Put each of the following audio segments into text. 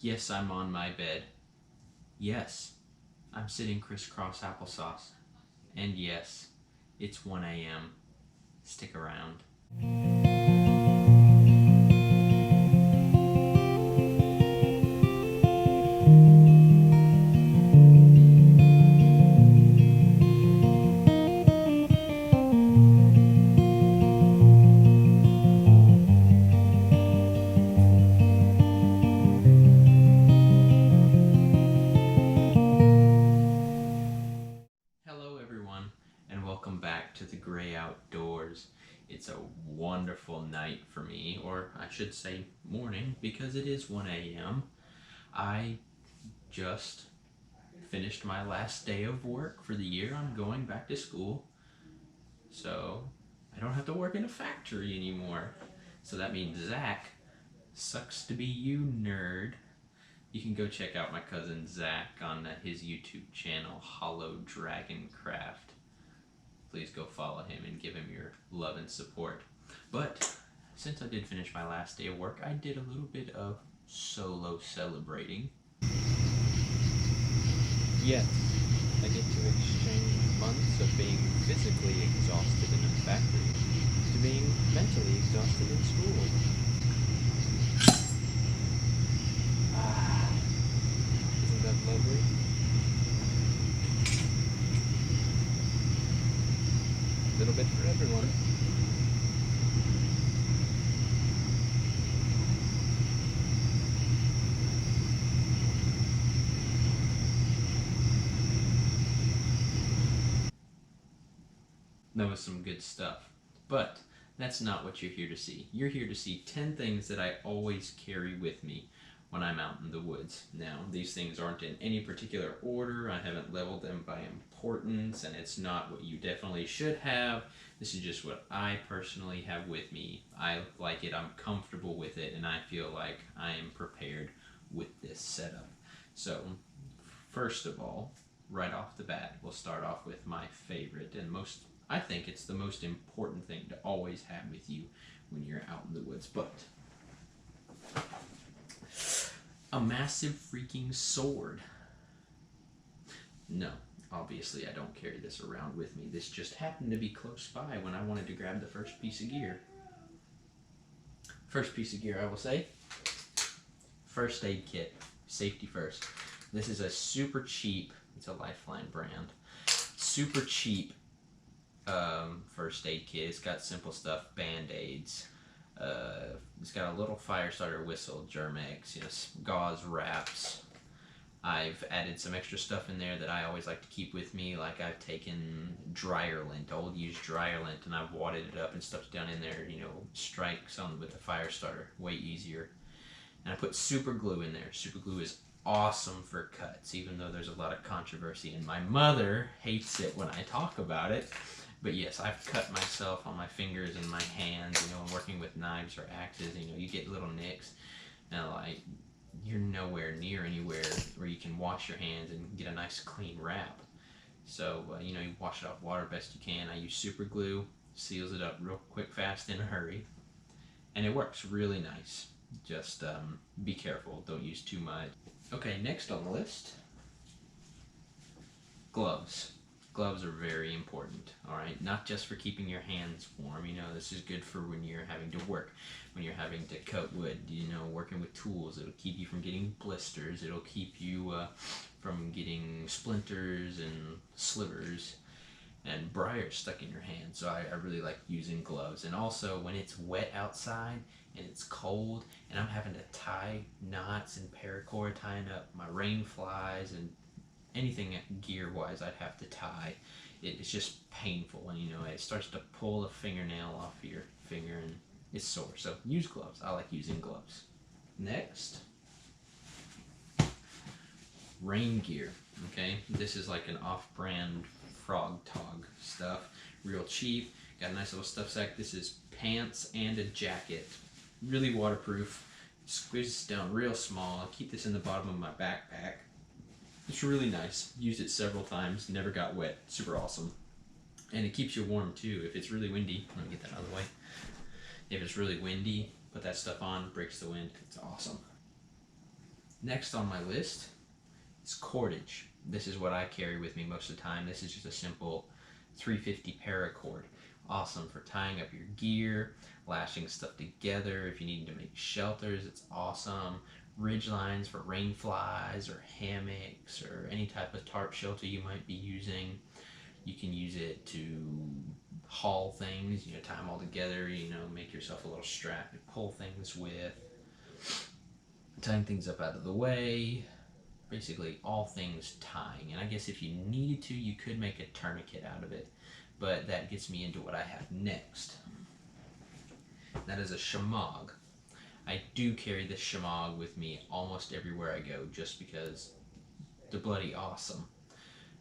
Yes, I'm on my bed. Yes, I'm sitting crisscross applesauce. And yes, it's 1 a.m. Stick around. Hello, everyone, and welcome back to the Gray Outdoors. It's a wonderful night for me, or I should say morning, because it is 1 a.m. I just finished my last day of work for the year. I'm going back to school, so I don't have to work in a factory anymore. So that means Zach, sucks to be you, nerd. You can go check out my cousin Zach on his YouTube channel, Hollow Dragon Craft. Please go follow him and give him your love and support. But since I did finish my last day of work, I did a little bit of solo celebrating. Yes, I get to exchange months of being physically exhausted in a factory to being mentally exhausted in school. Ah, isn't that lovely? A little bit for everyone. That was some good stuff. But that's not what you're here to see. You're here to see 10 things that I always carry with me when I'm out in the woods. Now, these things aren't in any particular order. I haven't leveled them by importance, and it's not what you definitely should have. This is just what I personally have with me. I like it, I'm comfortable with it, and I feel like I am prepared with this setup. So, first of all, right off the bat, we'll start off with my favorite and most, I think it's the most important thing to always have with you when you're out in the woods. But a massive freaking sword. No, obviously I don't carry this around with me. This just happened to be close by when I wanted to grab the first piece of gear. First piece of gear, I will say, first aid kit. Safety first. This is a super cheap, it's a Lifeline brand, super cheap first aid kit. It's got simple stuff, band-aids. It's got a little fire starter whistle, Germ-X, gauze wraps. I've added some extra stuff in there that I always like to keep with me. Like I've taken dryer lint, old used dryer lint, and I've wadded it up and stuffed down in there. Strikes on with the fire starter, way easier. And I put super glue in there. Super glue is awesome for cuts, even though there's a lot of controversy, and my mother hates it when I talk about it. But yes, I've cut myself on my fingers and my hands, working with knives or axes, you get little nicks. Now, like, you're nowhere near anywhere where you can wash your hands and get a nice clean wrap. So, you wash it off water best you can. I use super glue, seals it up real quick, fast, in a hurry. And it works really nice. Just be careful, don't use too much. Okay, next on the list, gloves. Gloves are very important, alright? Not just for keeping your hands warm, this is good for when you're having to work, when you're having to cut wood, working with tools. It'll keep you from getting blisters, it'll keep you from getting splinters and slivers and briars stuck in your hand. So I really like using gloves. And also when it's wet outside and it's cold and I'm having to tie knots and paracord, tying up my rain flies and anything gear wise I'd have to tie, it's just painful, and it starts to pull a fingernail off your finger and it's sore. So use gloves. I like using gloves. Next, rain gear. Okay, this is like an off-brand Frog Tog stuff, real cheap. Got a nice little stuff sack. This is pants and a jacket, really waterproof. Squeezes down real small. I keep this in the bottom of my backpack. It's really nice. Used it several times, never got wet. Super awesome. And it keeps you warm too. If it's really windy, let me get that out of the way. If it's really windy, put that stuff on, breaks the wind. It's awesome. Next on my list is cordage. This is what I carry with me most of the time. This is just a simple 350 paracord. Awesome for tying up your gear, lashing stuff together. If you need to make shelters, it's awesome. Ridge lines for rain flies or hammocks or any type of tarp shelter you might be using. You can use it to haul things, tie them all together, make yourself a little strap to pull things with. Tying things up out of the way. Basically all things tying. And I guess if you needed to, you could make a tourniquet out of it. But that gets me into what I have next. That is a shemagh. I do carry this shemagh with me almost everywhere I go just because they're bloody awesome.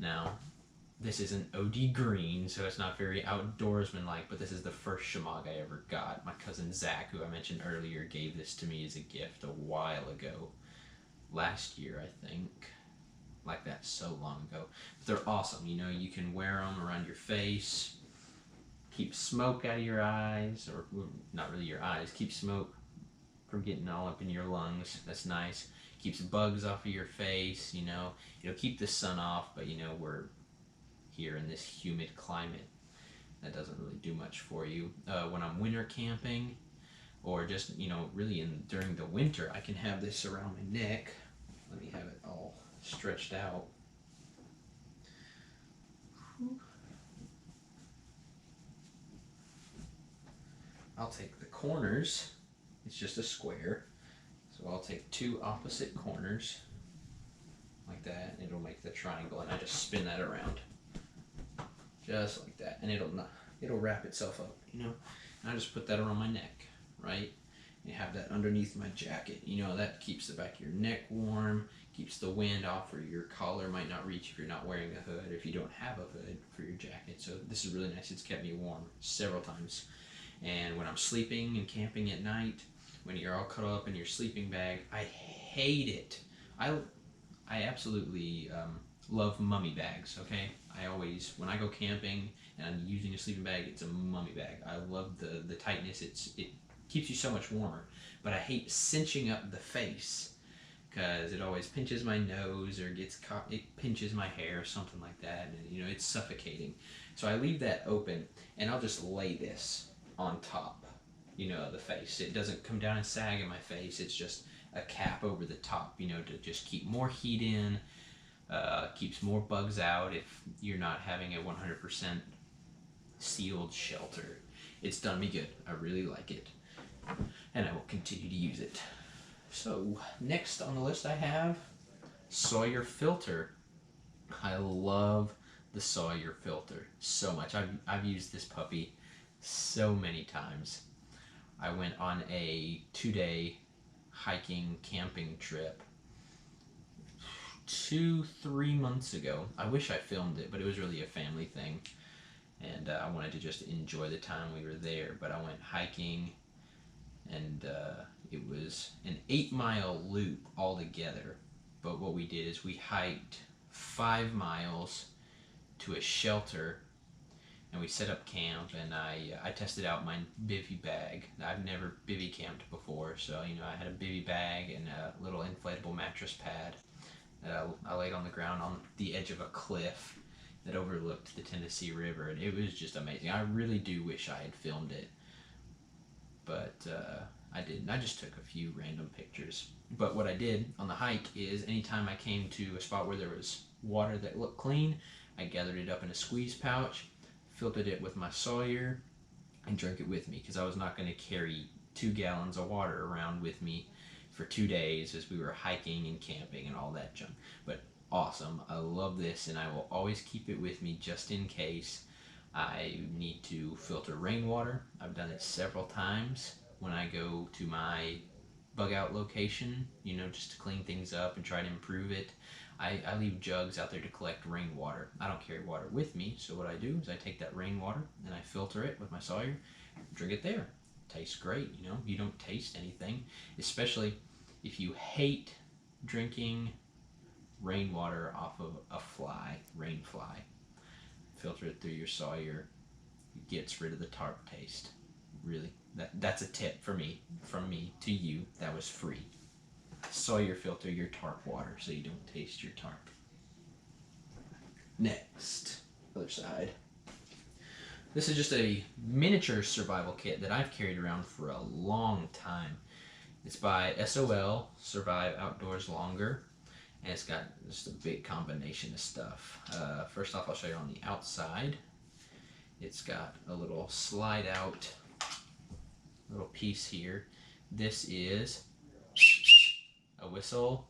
Now, this isn't OD green, so it's not very outdoorsman-like, but this is the first shemagh I ever got. My cousin Zach, who I mentioned earlier, gave this to me as a gift a while ago. Last year, I think. Like that, so long ago. But they're awesome. You can wear them around your face, keep smoke out of your eyes, or not really your eyes, keep smoke from getting all up in your lungs. That's nice. Keeps bugs off of your face, It'll keep the sun off, but we're here in this humid climate. That doesn't really do much for you. When I'm winter camping, or just, really during the winter, I can have this around my neck. Let me have it all stretched out. I'll take the corners. It's just a square. So I'll take two opposite corners like that, and it'll make the triangle, and I just spin that around. Just like that. And it'll wrap itself up, And I just put that around my neck, right? You have that underneath my jacket. That keeps the back of your neck warm, keeps the wind off, or your collar might not reach if you're not wearing a hood, if you don't have a hood for your jacket. So this is really nice. It's kept me warm several times. And when I'm sleeping and camping at night, when you're all cuddled up in your sleeping bag, I hate it. I absolutely love mummy bags, okay? I always, when I go camping and I'm using a sleeping bag, it's a mummy bag. I love the tightness. It keeps you so much warmer. But I hate cinching up the face because it always pinches my nose or gets caught, it pinches my hair, something like that, and it's suffocating. So I leave that open, and I'll just lay this on top, of the face. It doesn't come down and sag in my face. It's just a cap over the top, to just keep more heat in, keeps more bugs out if you're not having a 100% sealed shelter. It's done me good. I really like it, and I will continue to use it. So next on the list I have Sawyer filter. I love the Sawyer filter so much. I've used this puppy so many times. I went on a 2-day hiking camping trip 2-3 months ago. I wish I filmed it, but it was really a family thing, and I wanted to just enjoy the time we were there. But I went hiking, and it was an 8-mile loop altogether. But what we did is we hiked 5 miles to a shelter, and we set up camp, and I tested out my bivy bag. I've never bivy camped before, so I had a bivy bag and a little inflatable mattress pad that I laid on the ground on the edge of a cliff that overlooked the Tennessee River, and it was just amazing. I really do wish I had filmed it, but I didn't. I just took a few random pictures. But what I did on the hike is anytime I came to a spot where there was water that looked clean, I gathered it up in a squeeze pouch, filtered it with my Sawyer, and drank it with me, because I was not going to carry 2 gallons of water around with me for 2 days as we were hiking and camping and all that junk. But awesome. I love this, and I will always keep it with me just in case I need to filter rainwater. I've done it several times when I go to my bug out location, just to clean things up and try to improve it. I leave jugs out there to collect rainwater. I don't carry water with me, so what I do is I take that rainwater and I filter it with my Sawyer, drink it there. Tastes great, You don't taste anything, especially if you hate drinking rainwater off of a rain fly. Filter it through your Sawyer. It gets rid of the tarp taste. Really, that's a tip from me to you. That was free. Sawyer filter your tarp water so you don't taste your tarp. Next, other side. This is just a miniature survival kit that I've carried around for a long time. It's by SOL, Survive Outdoors Longer, and it's got just a big combination of stuff. First off, I'll show you on the outside. It's got a little slide out little piece here. This is a whistle,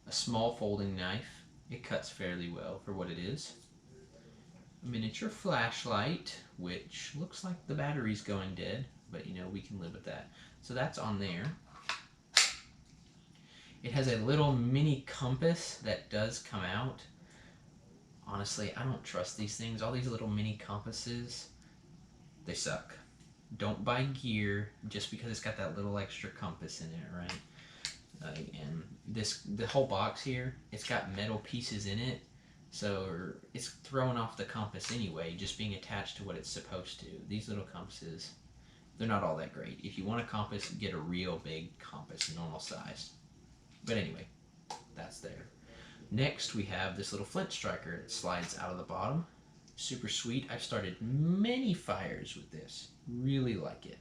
a small folding knife. It cuts fairly well for what it is. A miniature flashlight, which looks like the battery's going dead, but you know, we can live with that. So that's on there. It has a little mini compass that does come out. Honestly, I don't trust these things. All these little mini compasses, they suck. Don't buy gear just because it's got that little extra compass in it, right? And the whole box here, it's got metal pieces in it. So it's throwing off the compass anyway, just being attached to what it's supposed to. These little compasses, they're not all that great. If you want a compass, get a real big compass, normal size. But anyway, that's there. Next, we have this little flint striker that slides out of the bottom. Super sweet. I've started many fires with this. Really like it.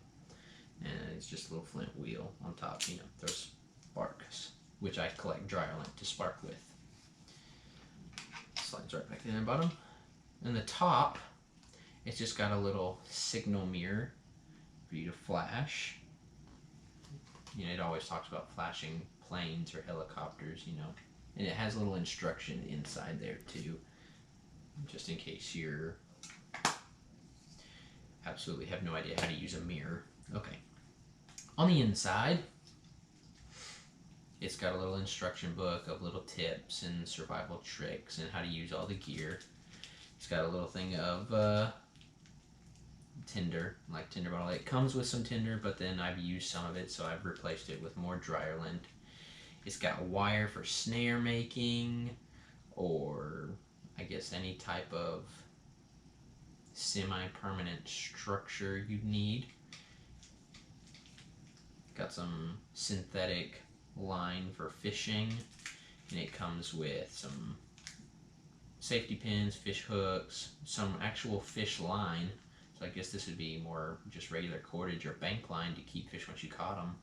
And it's just a little flint wheel on top, you know, throws sparks, which I collect dryer lint to spark with. Slides right back in the bottom. And the top, it's just got a little signal mirror for you to flash. You know, it always talks about flashing planes or helicopters, you know. And it has a little instruction inside there too, just in case you're absolutely have no idea how to use a mirror. Okay. On the inside, it's got a little instruction book of little tips and survival tricks and how to use all the gear. It's got a little thing of tinder, like tinder bottle. It comes with some tinder, but then I've used some of it, so I've replaced it with more dryer lint. It's got wire for snare making, or I guess any type of semi-permanent structure you need. Got some synthetic line for fishing, and it comes with some safety pins, fish hooks, some actual fish line. So I guess this would be more just regular cordage or bank line to keep fish once you caught them.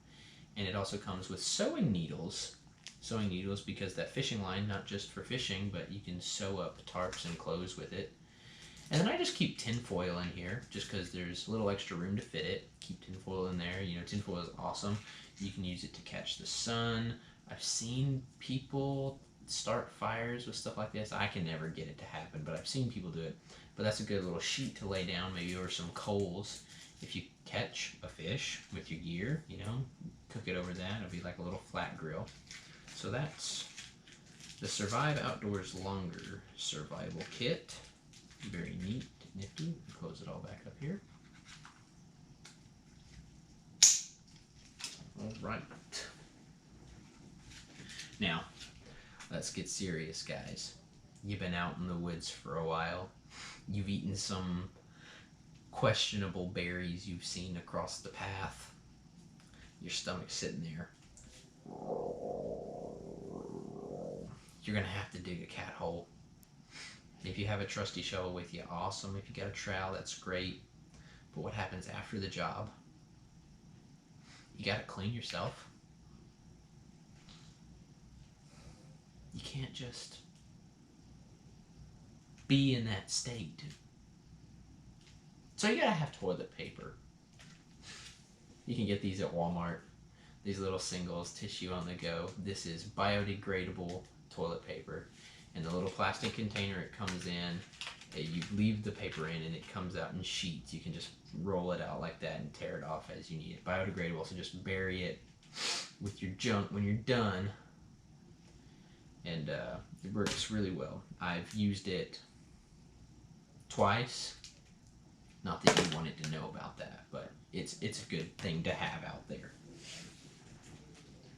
And it also comes with sewing needles. Sewing needles because that fishing line, not just for fishing, but you can sew up tarps and clothes with it. And then I just keep tinfoil in here just because there's a little extra room to fit it. Keep tinfoil in there. You know, tinfoil is awesome. You can use it to catch the sun. I've seen people start fires with stuff like this. I can never get it to happen, but I've seen people do it. But that's a good little sheet to lay down, maybe over some coals. If you catch a fish with your gear, you know, cook it over that. It'll be like a little flat grill. So that's the Survive Outdoors Longer Survival Kit. Very neat, nifty. Close it all back up here. All right. Now, let's get serious, guys. You've been out in the woods for a while. You've eaten some questionable berries you've seen across the path. Your stomach's sitting there. You're gonna have to dig a cat hole. If you have a trusty shovel with you, awesome. If you got a trowel, that's great. But what happens after the job? You gotta clean yourself. You can't just be in that state. So you gotta have toilet paper. You can get these at Walmart. These little singles, tissue on the go. This is biodegradable toilet paper. And the little plastic container it comes in, you leave the paper in and it comes out in sheets. You can just roll it out like that and tear it off as you need it. Biodegradable, so just bury it with your junk when you're done. And it works really well. I've used it twice. Not that you wanted to know about that, but it's a good thing to have out there.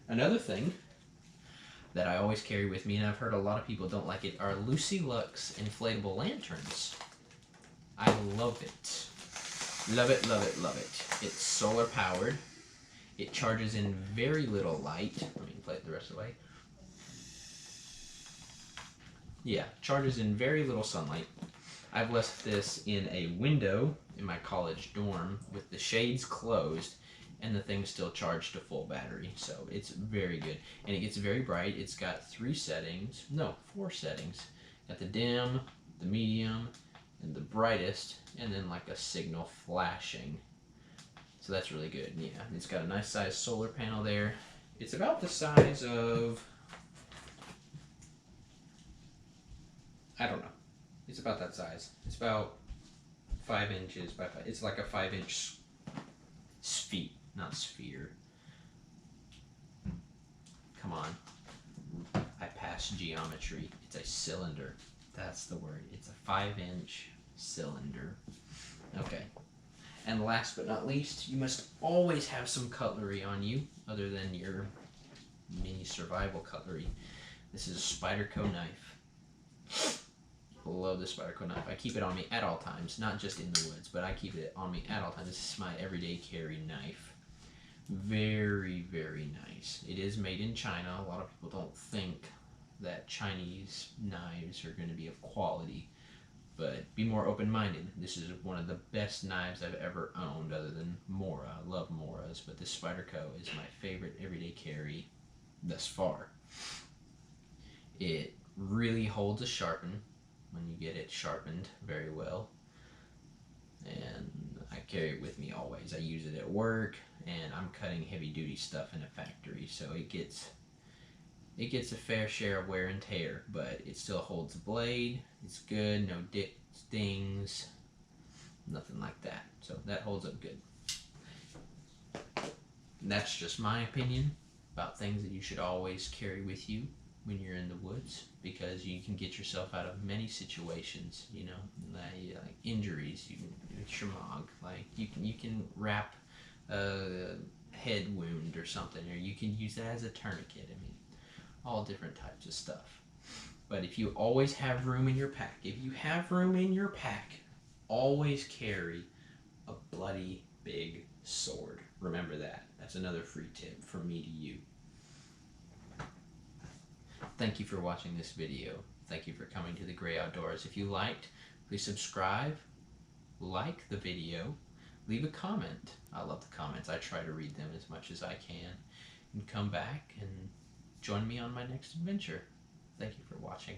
Another thing that I always carry with me, and I've heard a lot of people don't like it, are Lucy Lux inflatable lanterns. I love it. Love it, love it, love it. It's solar powered. It charges in very little light. Let me play it the rest of the way. Yeah, charges in very little sunlight. I've left this in a window in my college dorm with the shades closed, and the thing's still charged to full battery. So it's very good. And it gets very bright. It's got 4 settings. Got the dim, the medium, and the brightest, and then like a signal flashing. So that's really good. Yeah, it's got a nice size solar panel there. It's about the size of, I don't know. It's about that size. It's about 5 inches by 5. It's like a 5-inch sphere, not sphere. Come on. I passed geometry. It's a cylinder. That's the word. It's a 5-inch cylinder. Okay. And last but not least, you must always have some cutlery on you, other than your mini survival cutlery. This is a Spyderco knife. Love the Spyderco knife. I keep it on me at all times, not just in the woods, but I keep it on me at all times. This is my everyday carry knife. Very, very nice. It is made in China. A lot of people don't think that Chinese knives are going to be of quality, but be more open-minded. This is one of the best knives I've ever owned, other than Mora. I love Moras, but this Spyderco is my favorite everyday carry thus far. It really holds a sharpen when you get it sharpened very well, and I carry it with me always. I use it at work, and I'm cutting heavy-duty stuff in a factory, so it gets a fair share of wear and tear, but it still holds the blade. It's good, no stings, nothing like that. So that holds up good. And that's just my opinion about things that you should always carry with you when you're in the woods, because you can get yourself out of many situations, you know, like injuries, you can shamog, like you can wrap a head wound or something, or you can use that as a tourniquet. I mean, all different types of stuff. But if you always have room in your pack, always carry a bloody big sword. Remember that. That's another free tip from me to you. Thank you for watching this video. Thank you for coming to the Gray Outdoors. If you liked, please subscribe, like the video, leave a comment. I love the comments. I try to read them as much as I can. And come back and join me on my next adventure. Thank you for watching.